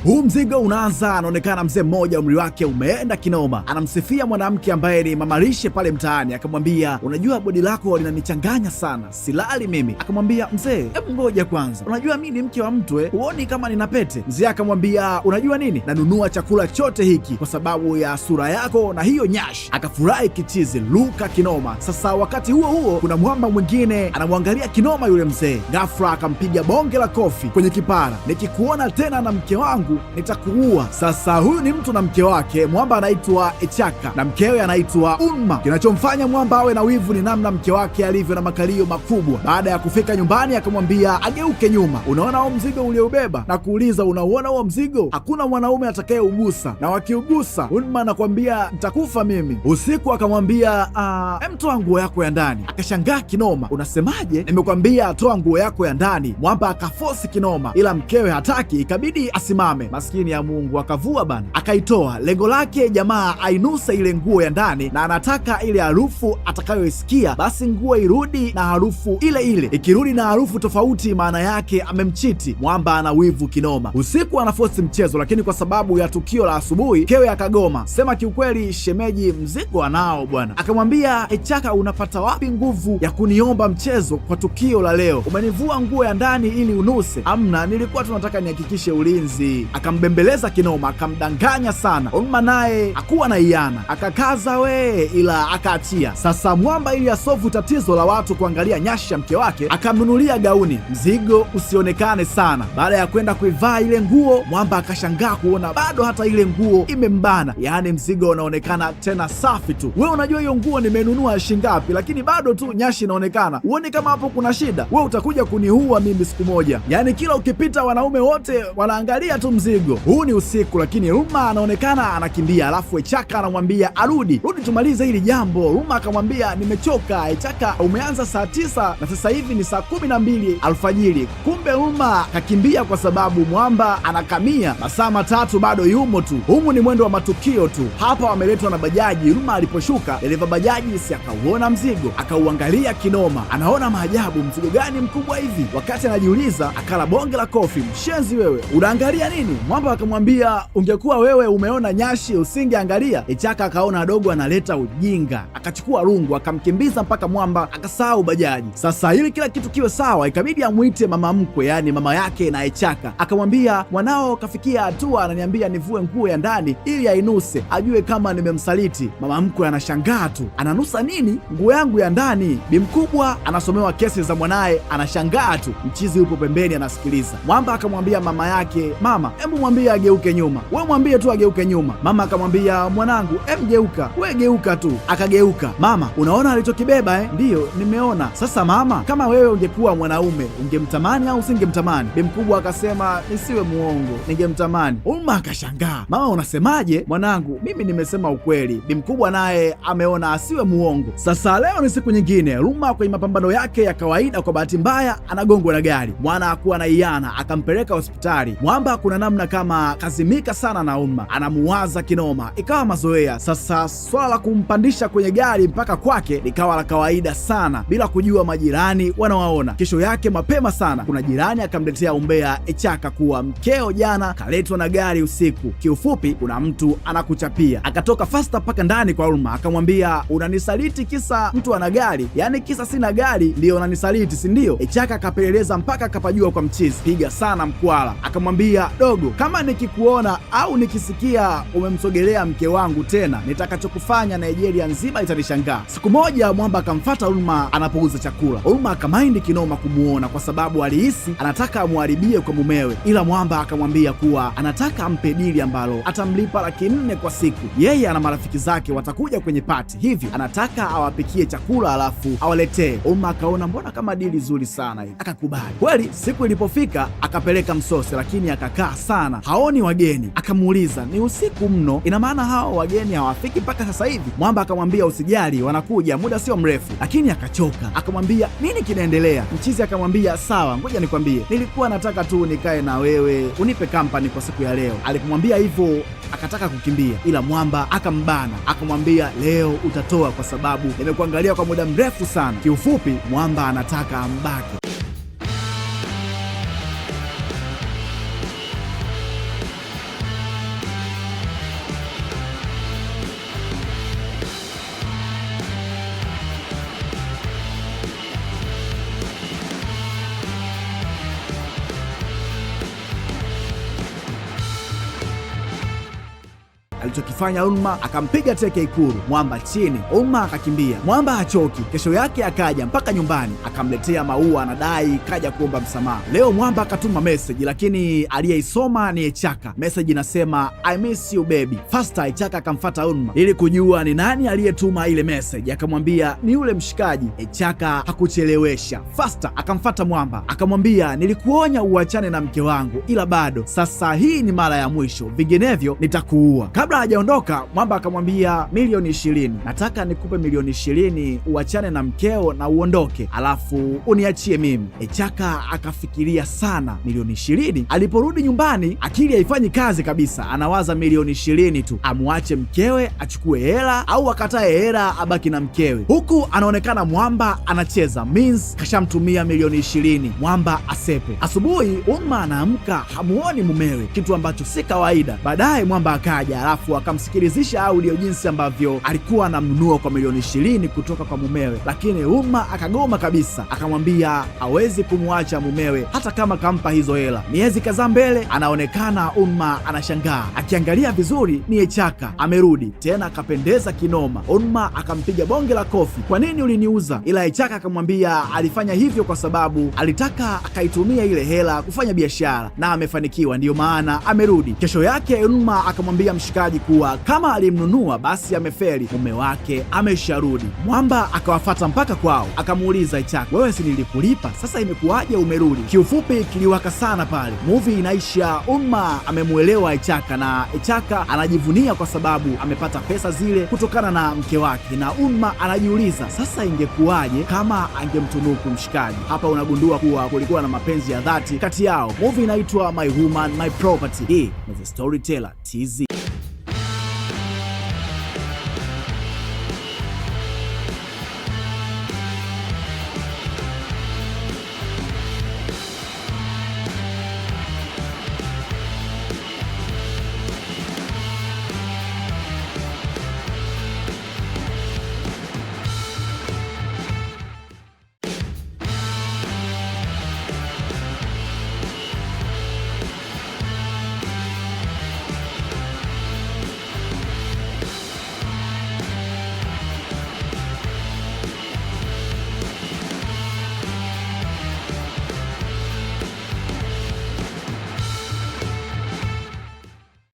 Huu mzigo unaanza, anaonekana mzee mmoja umri wake umeenda kinoma, anamsifia mwanamke ambaye ni mamalishe pale mtaani, akamwambia unajua bodi lako linanichanganya sana, silali mimi. Akamwambia mzee, hebu ngoja kwanza, unajua mimi ni mke wa mtu huoni kama nina pete? Mzee akamwambia unajua nini, nanunua chakula chote hiki kwa sababu ya sura yako na hiyo nyash. Akafurahi kichizi, luka kinoma. Sasa wakati huo huo kuna mwamba mwingine anamwangalia kinoma yule mzee, ghafla akampiga bonge la kofi kwenye kipara, nikikuona tena na mke wangu nitakuua. Sasa huyu ni mtu na mke wake. Mwamba anaitwa Echaka na mkewe anaitwa Unma. Kinachomfanya mwamba awe na wivu ni namna mke wake alivyo na makalio makubwa. Baada ya kufika nyumbani, akamwambia ageuke nyuma. Unaona huo mzigo ulioubeba? Na kuuliza, unauona huo mzigo? Hakuna mwanaume atakayeugusa, na wakiugusa, Unma anakwambia nitakufa mimi. Usiku akamwambia toa nguo yako ya ndani. Akashangaa kinoma, unasemaje? Nimekwambia toa nguo yako ya ndani. Mwamba akafosi kinoma, ila mkewe hataki, ikabidi asimame. Maskini ya Mungu, akavua bana, akaitoa. Lengo lake jamaa ainuse ile nguo ya ndani, na anataka ile harufu atakayoisikia basi nguo irudi na harufu ile ile. Ikirudi na harufu tofauti, maana yake amemchiti. Mwamba ana wivu kinoma. Usiku anafosi mchezo, lakini kwa sababu ya tukio la asubuhi kewe akagoma. Sema kiukweli, shemeji mzigo anao bwana. Akamwambia Echaka, unapata wapi nguvu ya kuniomba mchezo kwa tukio la leo? Umenivua nguo ya ndani ili unuse? Amna, nilikuwa tunataka nihakikishe ulinzi. Akambembeleza kinoma, akamdanganya sana. Unma naye hakuwa na iana, akakaza ila akaachia. Sasa mwamba ili asovu tatizo la watu kuangalia nyashi ya mke wake, akamnunulia gauni, mzigo usionekane sana. Baada ya kwenda kuivaa ile nguo, mwamba akashangaa kuona bado hata ile nguo imembana, yaani mzigo unaonekana tena safi tu. Wewe unajua hiyo nguo nimenunua shingapi, lakini bado tu nyashi inaonekana. Uone kama hapo kuna shida? Wewe utakuja kuniua mimi siku moja. Yaani kila ukipita wanaume wote wanaangalia tu mzigo. Huu ni usiku, lakini Ruma anaonekana anakimbia, alafu Echaka anamwambia rudi tumalize hili jambo. Ruma akamwambia nimechoka. Echaka, umeanza saa 9 na sasa hivi ni saa 12 alfajiri. Kumbe Ruma kakimbia kwa sababu mwamba anakamia masaa 3 bado yumo tu. Humu ni mwendo wa matukio tu. Hapa wameletwa na bajaji. Ruma aliposhuka, dereva bajaji si akauona mzigo, akauangalia kinoma, anaona maajabu, mzigo gani mkubwa hivi? Wakati anajiuliza, akala bonge la kofi. Mshenzi wewe, unaangalia nini? Mwamba akamwambia ungekuwa wewe umeona nyashi usingeangalia. Echaka akaona dogo analeta ujinga, akachukua rungu akamkimbiza mpaka mwamba akasahau bajaji. Sasa ili kila kitu kiwe sawa, ikabidi amwite mama mkwe, yani mama yake na Echaka. Akamwambia mwanao kafikia hatua ananiambia nivue nguo ya ndani ili ainuse ajue kama nimemsaliti. Mama mkwe anashangaa tu, ananusa nini nguo yangu ya ndani? Bimkubwa anasomewa kesi za mwanaye, anashangaa tu. Mchizi yupo pembeni anasikiliza. Mwamba akamwambia mama yake, mama hebu mwambie ageuke nyuma, wewe mwambie tu ageuke nyuma. Mama akamwambia mwanangu, geuka, we geuka tu. Akageuka. Mama, unaona alichokibeba? Ndiyo, nimeona. Sasa mama, kama wewe ungekuwa mwanaume ungemtamani au usingemtamani? Bimkubwa akasema nisiwe muongo, ningemtamani. Uma akashangaa, mama unasemaje? Mwanangu, mimi nimesema ukweli. Bimkubwa naye ameona asiwe muongo. Sasa leo ni siku nyingine. Ruma kwenye mapambano yake ya kawaida, kwa bahati mbaya anagongwa na gari. Mwana hakuwa na iana, akampeleka hospitali. Mwamba kuna namna kama kazimika sana na Uma, anamuwaza kinoma, ikawa mazoea. Sasa swala la kumpandisha kwenye gari mpaka kwake likawa la kawaida sana, bila kujua majirani wanawaona. Kesho yake mapema sana, kuna jirani akamletea umbea Echaka kuwa mkeo jana kaletwa na gari usiku. Kiufupi, kuna mtu anakuchapia. Akatoka fasta mpaka ndani kwa Ruma, akamwambia unanisaliti kisa mtu ana gari? Yaani kisa sina gari ndio unanisaliti, si ndio? Echaka akapeleleza mpaka akapajua kwa mchizi, piga sana mkwala. Akamwambia dogo, kama nikikuona au nikisikia umemsogelea mke wangu tena, nitakachokufanya Nigeria nzima itanishangaa. Siku moja mwamba akamfuata Ruma anapouza chakula. Ruma akamaindi kinoma kumuona kwa sababu alihisi anataka amwharibie kwa mumewe, ila mwamba akamwambia kuwa anataka ampe dili ambalo atamlipa 400 kwa siku. Yeye ana marafiki zake watakuja kwenye pati, hivyo anataka awapikie chakula alafu awaletee. Ruma akaona mbona kama dili zuri sana hii, akakubali. Kweli siku ilipofika akapeleka msosi, lakini akakaa sana haoni wageni. Akamuuliza ni usiku mno, ina maana hao wageni hawafiki mpaka sasa hivi? Mwamba akamwambia usijali, wanakuja muda sio mrefu. Lakini akachoka. Akamwambia nini kinaendelea? Mchizi akamwambia sawa, ngoja nikwambie, nilikuwa nataka tu nikae na wewe unipe kampani kwa siku ya leo. Alipomwambia hivyo akataka kukimbia, ila mwamba akambana, akamwambia leo utatoa kwa sababu nimekuangalia kwa muda mrefu sana. Kiufupi, mwamba anataka ambake. Alichokifanya Unma, akampiga teke Ikulu, Mwamba chini. Unma akakimbia. Mwamba hachoki. Kesho yake akaja mpaka nyumbani, akamletea maua, anadai kaja kuomba msamaha. Leo Mwamba akatuma message, lakini aliyeisoma ni Echaka. Message inasema I miss you baby. Faster Echaka akamfuata Unma ili kujua ni nani aliyetuma ile message, akamwambia ni yule mshikaji. Echaka hakuchelewesha. Faster akamfuata Mwamba akamwambia nilikuonya uachane na mke wangu, ila bado, sasa hii ni mara ya mwisho, vinginevyo nitakuua. Kabla hajaondoka, Mwamba akamwambia milioni 20, nataka nikupe milioni 20 uachane na mkeo na uondoke, alafu uniachie mimi. Echaka akafikiria sana. Milioni 20? Aliporudi nyumbani akili haifanyi kazi kabisa, anawaza milioni 20 tu, amwache mkewe achukue hela au akatae hela abaki na mkewe. Huku anaonekana Mwamba anacheza, means kashamtumia milioni 20, Mwamba asepe. Asubuhi Unma anaamka hamuoni mumewe, kitu ambacho si kawaida. Baadaye Mwamba akaja, alafu akamsikilizisha audio jinsi ambavyo alikuwa anamnunua kwa milioni 20 kutoka kwa mumewe, lakini Unma akagoma kabisa, akamwambia hawezi kumwacha mumewe hata kama kampa hizo hela. Miezi kadhaa mbele, anaonekana Unma anashangaa, akiangalia vizuri ni Echaka amerudi tena, akapendeza kinoma. Unma akampiga bonge la kofi, kwa nini uliniuza? Ila Echaka akamwambia alifanya hivyo kwa sababu alitaka akaitumia ile hela kufanya biashara na amefanikiwa, ndiyo maana amerudi. Kesho yake Unma akamwambia mshikaji kuwa kama alimnunua basi amefeli, mume wake amesharudi. Mwamba akawafata mpaka kwao, akamuuliza Echaka, wewe si nilikulipa, sasa imekuwaje umerudi? Kiufupi kiliwaka sana pale. Movie inaisha, Unma amemuelewa Echaka na Echaka anajivunia kwa sababu amepata pesa zile kutokana na mke wake, na Unma anajiuliza sasa ingekuwaje kama angemtunuku mshikaji. Hapa unagundua kuwa kulikuwa na mapenzi ya dhati kati yao. Movie inaitwa My Woman My Property. Hii ni The Storyteller TZ.